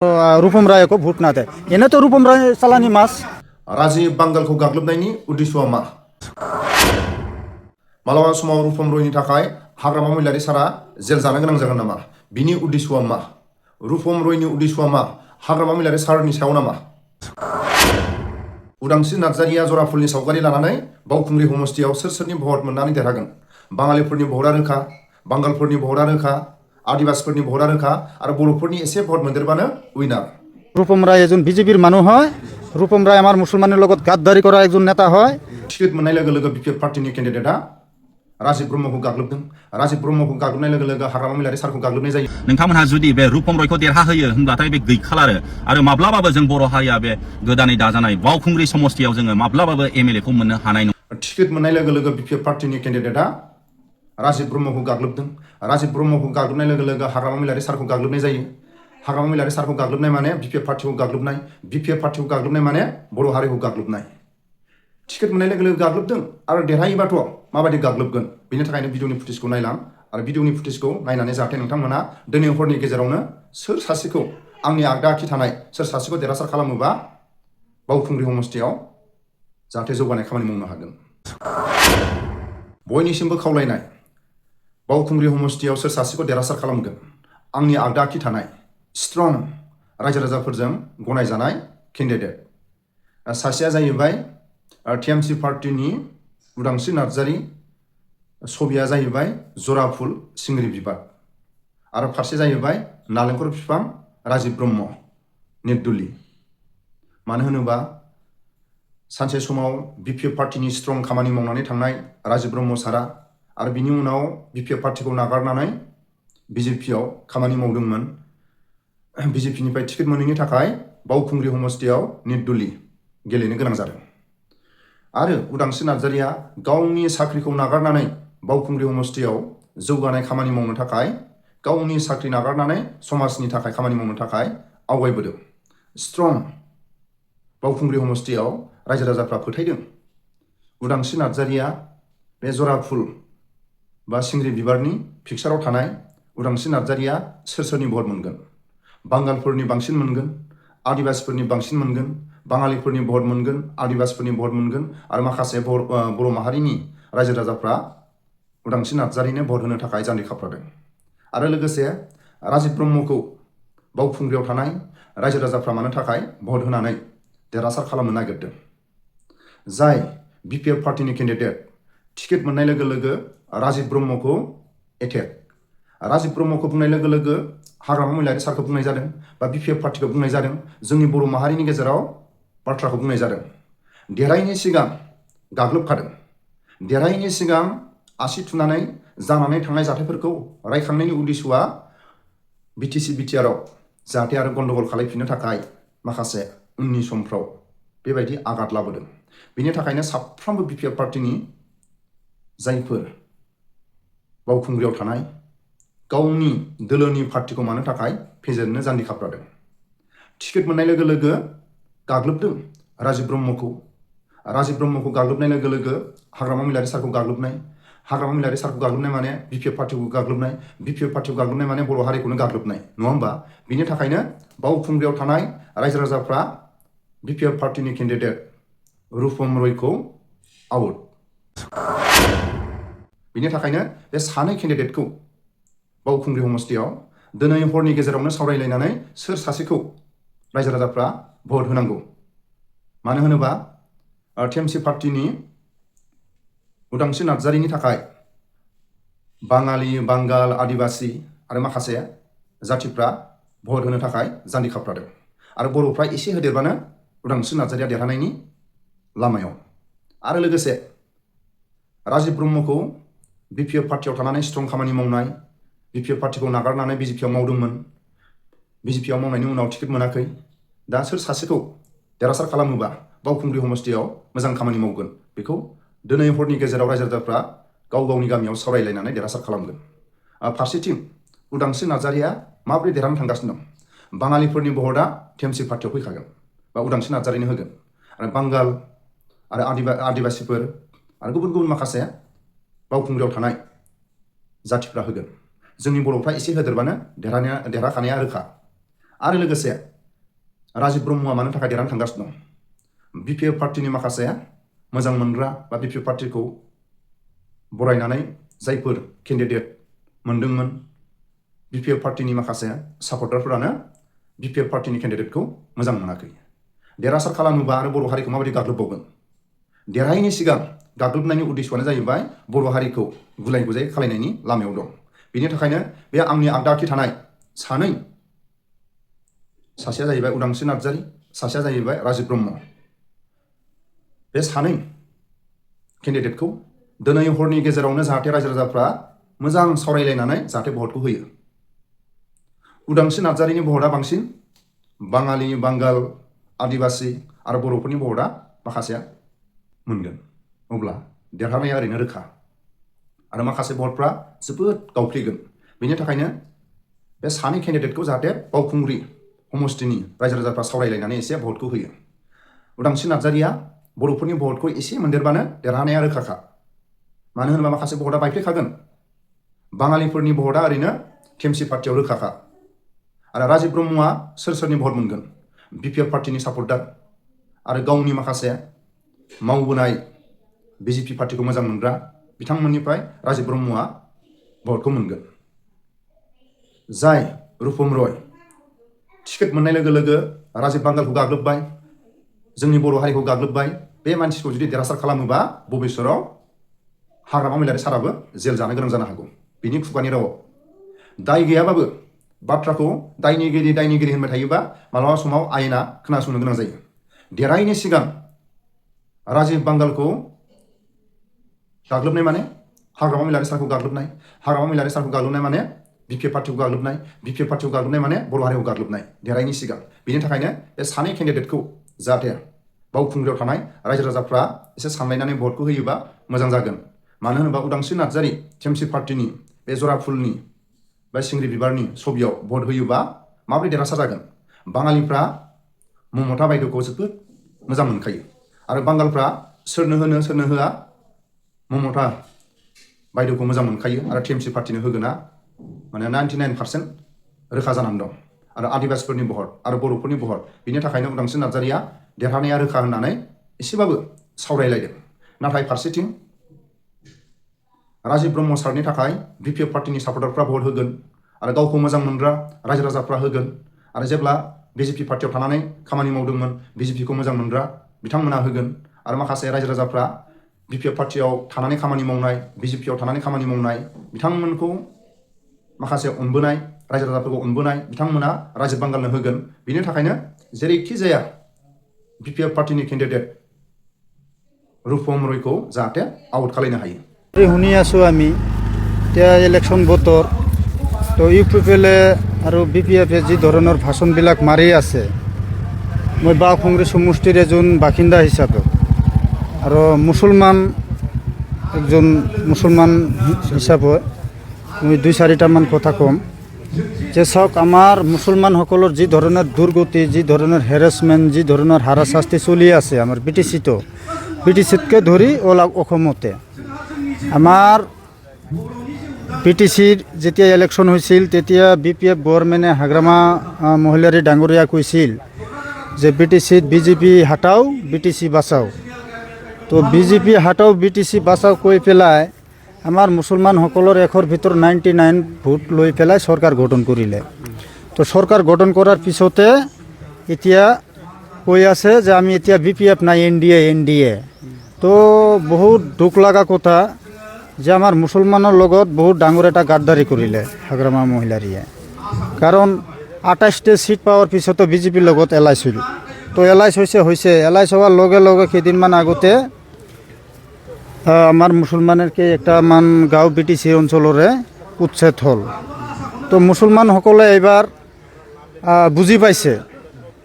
रूपम रायखौ भुट नाथाय एनोथ' रूपम राय सालानि मास राजीव बांगालखौ गाग्लोबनायनि उद्देश्यआ मा? मालाबा समाव रूपम रयनि थाखाय हाग्रामा महिलारि सारा जेल जानो गोनां जागोन नामा? बिनि उद्देश्यआ मा? रूपम रयनि उद्देश्यआ मा? हाग्रामा महिलारि सारनि सायाव नामा? उदांस्रि नार्जारिया जराफुलनि सावगारि लानानै बावखुंग्रि समष्टियाव सोरनि भट मोननानै देरहागोन? बाङालिफोरनि भटआ रोखा, बांगालफोरनि भटआ रोखा, आदिबासीफोरनि भटआ रोखा आरो बर'फोरनि एसे भट मोनदेरबानो उइनार। रूपम राय एজন বিজেপির মানুহ হয়। रूपम राय আমার মুসলমানের লগত গাদ্দারি করা একজন নেতা হয়। टिकेट मोननाय लोगो लोगो बिपिएफ पार्टीनि केन्डिडेटआ राजीव ब्रह्मखौ गाग्लोबदों। राजीव ब्रह्मखौ गाग्लोबनाय लोगो लोगो हाग्रामा महिलारि सारखौ गाग्लोबनाय जायो। नोंथांमोनहा जुदि बे रूपम रयखौ देरहाहोयो होनब्लाथाय बे गैखालारो आरो माब्लाबाबो जों बर' हारिया बे गोदानै दाजानाय बावखुंग्रि समष्टियाव जोङो माब्लाबाबो एमएलएखौ मोननो हानाय नङा। टिकेट मोननाय लोगो लोगो बिपिएफ पार्टीनि केन्डिडेटआ राजीव ब्रह्मखौ गाग्लोबदों। राजीव ब्रह्मखौ गाग्लोबनाय लोगो लोगो हाग्रामा महिलारि सारखौ गाग्लोबनाय जायो। हाग्रामा महिलारि सारखौ गाग्लोबनाय माने बिपिएफ पार्टीखौ गाग्लोबनाय, बिपिएफ पार्टीखौ गाग्लोबनाय माने बर' हारिखौ गाग्लोबनाय। टिकेट मोननाय लोगो लोगो गाग्लोबदों आरो देरहायोबाथ' माबायदि गाग्लोबगोन? बेनि थाखायनो भिडिअनि फुटेजखौ नायलां आरो भिडिअनि फुटेजखौ नायनानै जाहाथे नोंथांमोना दिनै हरनि गेजेरावनो सोर सासेखौ आंनि आगदा आखि थानाय सोर सासेखौ देरहासार खालामोबा बावखुंग्रि समष्टियाव जाहाथे जौगानाय खामानि मावनो हागोन। बयनिसिमबो खावलायनाय, बावखुंग्रि समष्टियाव सोर सासेखौ देरहासार खालामगोन? आंनि आगदा आखि थानाय स्ट्रं रायजो राजाफोरजों गनायजानाय केन्डिडेट सासेया जाहैबाय टिएमसि पार्टीनि उदांस्रि नार्जारि, सबिया जाहैबाय जराफुल सिंग्रि बिबार आरो फारसे जाहैबाय नालेंखर बिफां राजीव ब्रह्म निर्दली। मानो होनोबा सानसे समाव बिपिएफ पार्टीनि स्ट्रं खामानि मावनानै थांनाय राजीव ब्रह्म सारा आरो बिनि उनाव बिपिएफ पार्टीखौ नागारनानै बिजेपिआव खामानि मावदोंमोन। बिजेपिनिफ्राय टिकेट मोनैनि थाखाय बावखुंग्रि समष्टियाव निर्दली गेलेनो गोनां जादों आरो उदांस्रि नार्जारिया गावनि साख्रिखौ नागारनानै बावखुंग्रि समष्टियाव जौगानाय खामानि मावनो थाखाय गावनि साख्रि नागारनानै समाजनि थाखाय खामानि मावनो थाखाय आवगायबोदों। स्ट्रं बावखुंग्रि समष्टियाव रायजो राजाफ्रा फोथायदों उदांस्रि नार्जारिया बे जराफुल बा सिंग्रि बिबारनि पिक्साराव थानाय उदांस्रि नार्जारिया सोरनि भट मोनगोन? बांगालफोरनि बांसिन मोनगोन, आदिबासीफोरनि बांसिन मोनगोन, बाङालिफोरनि भट मोनगोन, आदिबासीफोरनि भट मोनगोन आरो माखासे बर' माहारिनि रायजो राजाफ्रा उदांस्रि नार्जारिनो भट होनो थाखाय जान्जि खाफ्रादों आरो लोगोसे राजीव ब्रह्मखौ बावखुंग्रियाव थानाय रायजो राजाफ्रा मानो थाखाय भट होनानै देरहासार खालामनो नागिरदों। जाय बिपिएफ पार्टीनि केन्डिडेट टिकेट मोननाय लोगो लोगो राजीव ब्रह्मखौ एटेक, राजीव ब्रह्मखौ बुंनाय लोगो लोगो हाग्रामा महिलारि सारखौ बुंनाय जादों बा बिपिएफ पार्टीखौ बुंनाय जादों, जोंनि बर' माहारिनि गेजेराव बाथ्राखौ बुंनाय जादों। देरहायैनि सिगां गाग्लोबखादों, देरहायैनि सिगां आसि थुनानै जानानै थांनाय जाथायफोरखौ रायखांनायनि उद्देश्यआ बिटिसि बिटिआरआव जाहाथे आरो गन्डगल खालामफिननो थाखाय माखासे उननि समफ्राव बेबायदि आघात लाबोदों। बेनि थाखायनो साफ्रोमबो बिपिएफ पार्टीनि जायफोर बावखुंग्रियाव थानाय गावनि दोलोनि पार्टीखौ मानो थाखाय फेजेननो जान्जि खाफ्रादों। टिकेट मोननाय लोगो लोगो गाग्लोबदों राजीव ब्रह्मखौ। राजीव ब्रह्मखौ गाग्लोबनाय लोगो लोगो हाग्रामा महिलारि सारखौ गाग्लोबनाय, हाग्रामा महिलारि सारखौ गाग्लोबनाय माने बिपिएफ पार्टीखौ गाग्लोबनाय, बिपिएफ पार्टीखौ गाग्लोबनाय माने बर' हारिखौनो गाग्लोबनाय, नङा होमबा? बिनि थाखायनो बावखुंग्रियाव थानाय रायजो राजाफ्रा बिपिएफ पार्टीनि केन्डिडेट रूपम रयखौ आउट। बिनि थाखायनो बे सानै केन्डिडेटखौ बावखुंग्रि समष्टियाव दिनै हरनि गेजेरावनो सावरायलायनानै सोर सासेखौ रायजो राजाफ्रा भट होनांगौ। मानो होनोबा टिएमसि पार्टीनि उदांस्रि नार्जारिनि थाखाय बाङालि, बांगाल, आदिबासी आरो माखासे जाथिफ्रा भट होनो थाखाय जान्जि खाफ्रादों आरो बर'फ्रा एसे होदेरबानो उदांस्रि नार्जारिया देरहानायनि लामायाव। आरो लोगोसे राजीव ब्रह्मखौ बिपिएफ पार्टीयाव थानानै स्ट्रं खामानि मावनाय, बिपिएफ पार्टीखौ नागारनानै बिजेपिआव मावदोंमोन, बिजेपिआव मावनायनि उनाव टिकेट मोनाखै। दा सोर सासेखौ देरहासार खालामोबा बावखुंग्रि समष्टियाव मोजां खामानि मावगोन बेखौ दिनै हरनि गेजेराव रायजो राजाफ्रा गाव गावनि गामियाव सावरायलायनानै देरहासार खालामगोन। फारसेथिं उदांस्रि नार्जारिया माबोरै देरहानो थांगासिनो दं? बाङालिफोरनि भटआ टिएमसि पार्टीयाव फैखागोन बा उदांस्रि नार्जारिनो होगोन आरो बांगाल आरो आदिबासीफोर आरो गुबुन गुबुन माखासे बावखुंग्रियाव थानाय जाथिफ्रा होगोन। जोंनि बर'फ्रा एसे होदेरबानो देरहाखानाया रोखा। आरो लोगोसे राजीब ब्रह्मआ मानो थाखाय देरहानो थांगासिनो दं बिपिएफ पार्टिनि माखासे मोजां मोनग्रा बा बिपिएफ पार्टिखौ बरायनानै जायफोर केन्डिडेट मोनदोंमोन बिपिएफ पार्टिनि माखासे सापर्टारफोरानो बिपिएफ पार्टिनि केन्डिडेटखौ मोजां मोनाखै देरहासार खालामोबा आरो बर' हारिखौ माबायदि गाग्लोबबावगोन देरहायैनि सिगां गाग्लोबनायनि उद्देश्यआनो जाहैबाय बर' हारिखौ गुलाय गुजाय खालायनायनि लामायाव दं बेनि थाखायनो बे आंनि आगदाखि थानाय सानै सासेया जाहैबाय उदांस्रि नार्जारी सासेया जाहैबाय राजीब ब्रह्म बे सानै केन्डिडेटखौ दिनै हरनि गेजेरावनो जाहाथे रायजो राजाफ्रा मोजां सावरायलायनानै जाहाथे भटखौ होयो उदांस्रि नार्जारीनि भटआ बांसिन बाङालि बांगाल आदिबासि आरो बर'फोरनि भटआ माखासेया मोनगोन अब्ला देरहानाया ओरैनो रोखा आरो माखासे भटफ्रा जोबोद गावफ्लेगोन बेनि थाखायनो बे सानै केन्डिडेटखौ जाहाथे बावखुंग्रि समष्टिनि रायजो राजाफ्रा सावरायलायनानै एसे भटखौ होयो उदांस्रि नार्जारीया बर'फोरनि भटखौ एसे मोनदेरबानो देरहानाया रोखाखा मानो होनोबा माखासे भटआ बायफ्लेखागोन बाङालिफोरनि भटआ ओरैनो टिएमसि पार्टियाव रोखाखा आरो राजीब ब्रह्मआ सोरनि भट मोनगोन बिपिएफ पार्टिनि सापर्टार आरो गावनि माखासे मावबोनाय बिजेपि पार्टिखौ मोजां मोनग्रा बिथांमोननिफ्राय राजीब ब्रह्मआ भटखौ मोनगोन जाय रुपम रय टिकेट मोननाय लोगो लोगो राजीब बांगालखौ गाग्लोबबाय जोंनि बर' हारिखौ गाग्लोबबाय बे मानसिखौ जुदि देरहासार खालामोबा भबिष्यतआव हाग्रामा महिलारि साराबो जेल जानो गोनां जानो हागौ बिनि खुगानि रावाव दाय गैयाबाबो बाथ्राखौ दायनिगिरि होनबाय थायोबा मालाबा समाव आयेना खोनासंनो गोनां जायो देरहायैनि सिगां राजीब बांगालखौ गाग्लोबनाय माने हाग्रामा महिलारि सारखौ गाग्लोबनाय हाग्रामा महिलारि सारखौ गाग्लोबनाय माने बिपिएफ पार्टिखौ गाग्लोबनाय बिपिएफ पार्टिखौ गाग्लोबनाय माने बर' हारिखौ गाग्लोबनाय देरहायैनि सिगां बेनि थाखायनो बे सानै केन्डिडेटखौ जाहाथे बावखुंग्रियाव थानाय रायजो राजाफ्रा एसे सानलायनानै भटखौ होयोबा मोजां जागोन मानो होनोबा उदांस्रि नार्जारी टिएमसि पार्टिनि बे जराफुलनि बा सिंग्रि बिबारनि छबियाव भट होयोबा माबोरै देरहासार जागोन बाङालिफ्रा ममता बायद'खौ जोबोद मोजां मोनखायो आरो बांगालफ्रा सोरनो होनो सोरनो होआ ममता बायद'खौ मोजां मोनखायो आरो टिएमसि पार्टिनो होगोना माने 99% रोखा जानानै दं आरो आदिबासिफोरनि भट आरो बर'फोरनि भट बिनि थाखायनो उदांस्रि नार्जारीया देरहानाया रोखा होननानै एसेबाबो सावरायलायदों नाथाय फारसेथिं राजीब ब्रह्म सारनि थाखाय बिपिएफ पार्टिनि सापर्टारफ्रा भट होगोन आरो गावखौ मोजां मोनग्रा रायजो राजाफ्रा होगोन आरो जेब्ला बिजेपि पार्टियाव थानानै खामानि मावदोंमोन बिजेपिखौ मोजां मोनग्रा बिथांमोना होगोन आरो माखासे रायजो राजाफ्रा बिपिएफ पार्टियाव थानानै खामानि मावनाय बिजेपियाव थानानै खामानि मावनाय बिथांमोनखौ माखासे अनबोनाय रायजो राजाफोरखौ अनबोनाय बिथांमोना राजीब बांगालनो होगोन बिनि थाखायनो जेरैखि जाया बिपिएफ पार्टिनि केन्डिडेट रुपम रयखौ जाहाथे आउट खालायनो हायो শুনি আছোঁ আমি এতিয়া ইলেকশ্যন বতৰ তো ইউপিপিএলে আৰু বিপিএফে যি ধৰণৰ ভাষণবিলাক মাৰি আছে মই বাওঁখুংগ্ৰি সমষ্টিৰ এজন বাসিন্দা হিচাপে আৰু একজন মুছলমান হিচাপে মই 2-4টামান কথা ক'ম যে চাওক আমাৰ মুছলমানসকলৰ যি ধৰণৰ দুৰ্গতি যি ধৰণৰ হেৰাছমেণ্ট যি ধৰণৰ হাৰাশাস্তি চলি আছে আমাৰ বিটিচিতকৈ ধৰি অসমতে আমাৰ বিটিচিৰ যেতিয়া ইলেকশ্যন হৈছিল তেতিয়া বিপিএফ গভৰ্ণমেণ্টে হাগ্ৰামা মহিলাৰী ডাঙৰীয়া কৈছিল যে বিটিচিত বিজেপি হাটাও বিটিচি বাঁচাও তো বিজেপি হাটাও বিটিচি বাঁচাও কৈ পেলাই আমাৰ মুছলমানসকলৰ এশৰ ভিতৰত 99 ভোট লৈ পেলাই চৰকাৰ গঠন কৰিলে তো চৰকাৰ গঠন কৰাৰ পিছতে এতিয়া কৈ আছে যে আমি এতিয়া বিপিএফ নাই এনডিএ তো বহুত দুখ লগা কথা যে আমাৰ মুছলমানৰ লগত বহুত ডাঙৰ এটা গাদ্দাৰী কৰিলে হাগ্ৰামা মহিলাৰীয়ে কাৰণ 28টা সিট পাৱাৰ পিছতো বিজেপিৰ লগত এলাইছ হ'ল তো এলাইছ এলাইছ হোৱাৰ লগে লগে কেইদিনমান আগতে আমাৰ মুছলমানকে একটা মান গাঁও বিটিচি অঞ্চলৰে উচ্ছেদ হ'ল তো মুছলমানসকলে এইবাৰ বুজি পাইছে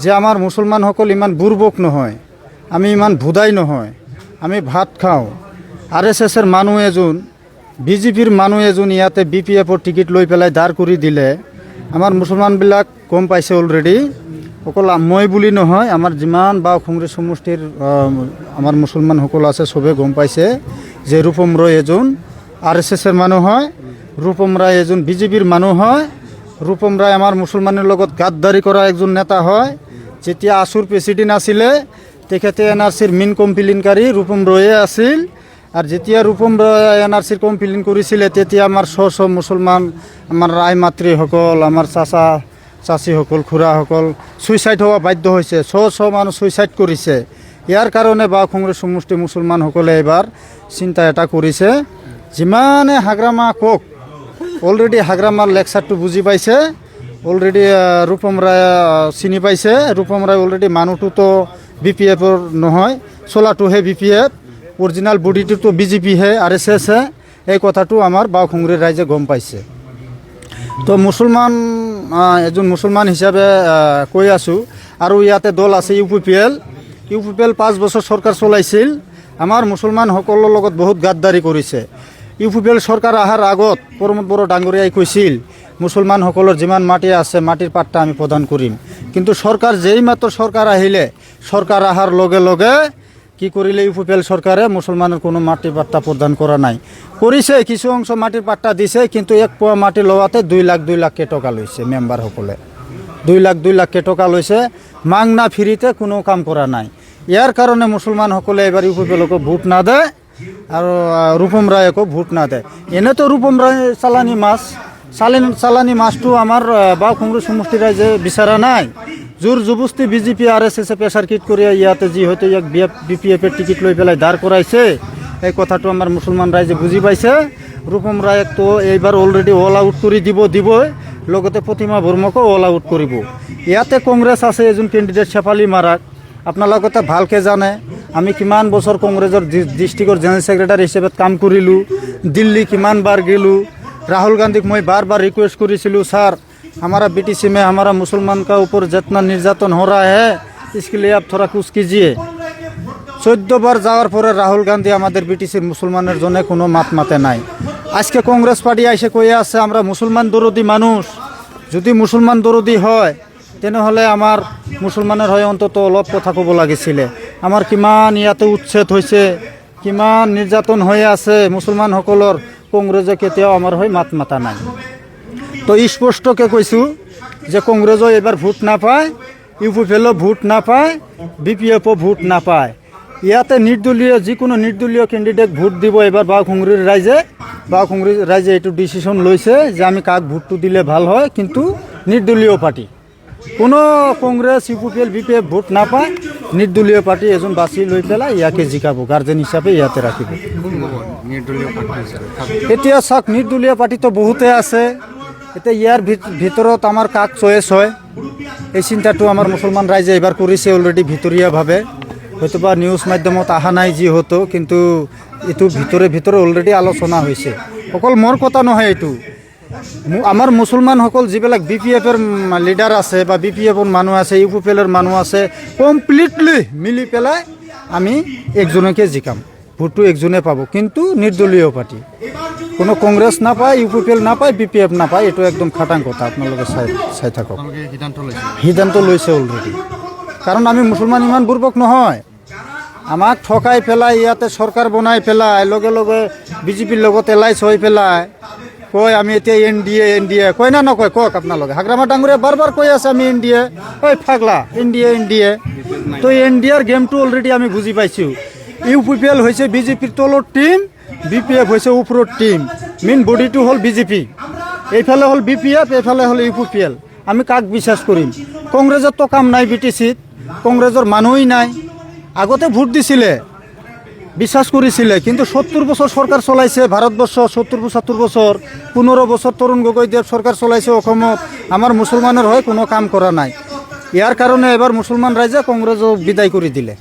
যে আমাৰ মুছলমানসকল ইমান বুৰ্বক নহয় আমি ইমান ভুদাই নহয় আমি ভাত খাওঁ আৰএছএছৰ মানুহ এজন বিজেপিৰ মানুহ এজন ইয়াতে বিপিএফৰ টিকেট লৈ পেলাই দাঁড় কৰি দিলে আমাৰ মুছলমানবিলাক গম পাইছে অলৰেডি অকল মই বুলি নহয় আমাৰ যিমান বাওঁখুংগ্ৰি সমষ্টিৰ আমাৰ মুছলমানসকল আছে চবে গম পাইছে যে ৰূপম ৰয় এজন আৰএছএছৰ মানুহ হয় ৰূপম ৰায় এজন বিজেপিৰ মানুহ হয় ৰূপম ৰায় আমাৰ মুছলমানৰ লগত গাদ্দাৰী কৰা একজন নেতা হয় যেতিয়া আসুৰ প্ৰেচিডেণ্ট আছিলে তেখেতে NRCৰ মেইন কমপ্লেইনকাৰী ৰূপম ৰয়ে আছিল। আৰু যেতিয়া ৰূপম ৰয়ে NRCৰ কমপ্লেইন কৰিছিলে তেতিয়া আমাৰ শ মুছলমান, আমাৰ আই মাতৃসকল, আমাৰ চাচা চাচীসকল, খুৰাসকল ছুইচাইড হোৱা বাধ্য হৈছে। শ মানুহ ছুইচাইড কৰিছে। ইয়াৰ কাৰণে বাওঁখুংৰি সমষ্টি মুছলমানসকলে এবাৰ চিন্তা এটা কৰিছে, যিমানে হাগ্ৰামা কওক, অলৰেডি হাগ্ৰামাৰ লেকচাৰটো বুজি পাইছে, অলৰেডি ৰূপম ৰায় চিনি পাইছে। ৰূপম ৰায় অলৰেডি মানুহটোতো BPFৰ নহয়, চলাটোহে BPF, অৰিজিনেল বডিটোতো BJP হে, RSS হে। এই কথাটো আমাৰ বাওঁখুংৰিৰ ৰাইজে গম পাইছে। তো মুছলমান, এজন মুছলমান হিচাপে কৈ আছোঁ। আৰু ইয়াতে দল আছে UPPL 5 বছৰ চৰকাৰ চলাইছিল। আমাৰ মুছলমানসকলৰ লগত বহুত গাদ্দাৰি কৰিছে। UPPL চৰকাৰ অহাৰ আগত প্ৰমোদ বড়ো ডাঙৰীয়াই কৈছিল মুছলমানসকলৰ যিমান মাটি আছে মাটিৰ পাট্টা আমি প্ৰদান কৰিম। কিন্তু চৰকাৰ যেই মাত্ৰ চৰকাৰ আহিলে, চৰকাৰ অহাৰ লগে লগে কি কৰিলে UPPL চৰকাৰে মুছলমানৰ কোনো মাটিৰ পাট্টা প্ৰদান কৰা নাই। কৰিছে, কিছু অংশ মাটিৰ পাট্টা দিছে, কিন্তু 1 পোৱা মাটি লোৱাতে 2 লাখ টকা লৈছে মেম্বাৰসকলে। 2 লাখ টকা লৈছে, মাংনা ফ্ৰীতে কোনো কাম কৰা নাই। ইয়াৰ কাৰণে মুছলমানসকলে এবাৰ UPPLকো ভোট নাদে আৰু ৰূপম ৰায়কো ভোট নাদে। এনেতো ৰূপম ৰায় চালানী মাছটো আমাৰ বাওঁখুংৰি সমষ্টি ৰাইজে বিচৰা নাই। জোৰ জবস্তি BJP RSS প্ৰেছাৰ কিট কৰি ইয়াতে যিহেতু ইয়াক BPFৰ টিকেট লৈ পেলাই দাঁড় কৰাইছে, এই কথাটো আমাৰ মুছলমান ৰাইজে বুজি পাইছে। ৰূপম ৰায়কতো এইবাৰ অলৰেডি অল আউট কৰি দিবই, লগতে প্ৰতিমা বৰ্মাকো অল আউট কৰিব। ইয়াতে কংগ্ৰেছ আছে এজন কেণ্ডিডেট শেফালী মাৰাক, আপোনালোকে ভালকৈ জানে। আমি কিমান বছৰ কংগ্ৰেছৰ ডিষ্ট্ৰিক্টৰ জেনেৰেল ছেক্ৰেটাৰী হিচাপে কাম কৰিলোঁ, দিল্লী কিমানবাৰ গেলোঁ। राहुल गांधी को मैं बार बार रिक्वेस्ट करी सर हमारा BTC में हमारा मुसलमान का ऊपर जितना निर्यातन हो रहा है इसके लिए आप थोड़ा कुछ कीजिए। 14 बार जाওয়ার পরে রাহুল গান্ধী আমাদের BTCর মুসলমানের জন্য কোনো মাত মাতে নাই। আজকে কংগ্রেস পার্টি এসে কয়ে আছে আমরা মুসলমান দরদি মানুষ, যদি মুসলমান দরদি হয় তেনেহলে আমার মুসলমানের হয় অন্তত অলপ কথা কব লাগিছিলে। আমার কিমান ইয়াতে উচ্ছেদ হৈছে, কিমান নির্যাতন হয়ে আছে মুসলমানসকলৰ, কংগ্রেসে কেতিয়াও আমার হয় মাত মাতা নাই। তো স্পষ্টকে কৈছোঁ যে কংগ্রেসও এবার ভোট নাপায়, UPPLও ভোট নাপায়, BPFও ভোট নাপায়। ইয়াতে নির্দলীয় যিকোনো নির্দলীয় ক্যান্ডিডেট ভোট দিব এবার বাওঁখুংৰিৰ ৰাইজে। বাওঁখুংৰিৰ ৰাইজে এইটো ডিসিশন লৈছে যে আমি কাক ভোটটো দিলে ভাল হয়, কিন্তু নির্দলীয় পার্টি। কোনো কংগ্রেস UPPL BPF ভোট নাপায়, নির্দলীয় পার্টি এজন বাছি লৈ পেলাই ইয়াকে জিকাব, গার্জেন হিচাপে ইয়াতে ৰাখিব। এতিয়া চাওক নির্দলীয় পার্টি তো বহুতে আছে, এতিয়া ইয়াৰ ভিতৰত আমাৰ কাক চয়েস হয় এই চিন্তাটো আমাৰ মুছলমান ৰাইজে এবাৰ কৰিছে অলৰেডি ভিতৰীয়াভাৱে। হয়তোবা নিউজ মাধ্যমত অহা নাই যিহেতু, কিন্তু এইটো ভিতৰে অলৰেডি আলোচনা হৈছে। অকল মোৰ কথা নহয়, এইটো আমাৰ মুছলমানসকল যিবিলাক BPFৰ লিডাৰ আছে বা BPFৰ মানুহ আছে, UPPLৰ মানুহ আছে, কমপ্লিটলি মিলি পেলাই আমি একজনকে জিকাম, ভোটটো একজনে পাব, কিন্তু নির্দলীয় পার্টি। কোনো কংগ্রেস নাপায়, UPPL নাপায়, BPF নাপায়, এইটো একদম খাটাং কথা। আপোনালোকে চাই থাকক, সিদ্ধান্ত লৈছে অলৰেডি। কাৰণ আমি মুছলমান ইমান বুৰ্বক নহয়, আমাক ঠকাই পেলাই ইয়াতে চৰকাৰ বনাই পেলাই লগে লগে BJPৰ লগত এলাইন্স হৈ পেলাই কয় আমি এতিয়া NDA কয় না নকয় কওক আপোনালোকে। হাগ্ৰামা ডাঙৰীয়া বাৰ বাৰ কৈ আছে আমি NDA, ঐ ফাগলা NDA। তো NDAৰ গেমটো অলৰেডি আমি বুজি পাইছোঁ। UPPL হৈছে BJPৰ তলৰ টিম, BPF হৈছে ওপৰৰ টিম। মেইন বডিটো হ'ল BJP, এইফালে হ'ল BPF, এইফালে হ'ল UPPL। আমি কাক বিশ্বাস কৰিম? কংগ্ৰেছৰ তো কাম নাই BTCত, কংগ্ৰেছৰ মানুহই নাই। আগতে ভোট দিছিলে, বিশ্বাস কৰিছিলে, কিন্তু 70 বছৰ চৰকাৰ চলাইছে ভাৰতবৰ্ষ, 70-75 বছৰ, 15 বছৰ তৰুণ গগৈদেৱ চৰকাৰ চলাইছে অসমত, আমাৰ মুছলমানৰ হৈ কোনো কাম কৰা নাই। ইয়াৰ কাৰণে এবাৰ মুছলমান ৰাইজে কংগ্ৰেছক বিদায় কৰি দিলে।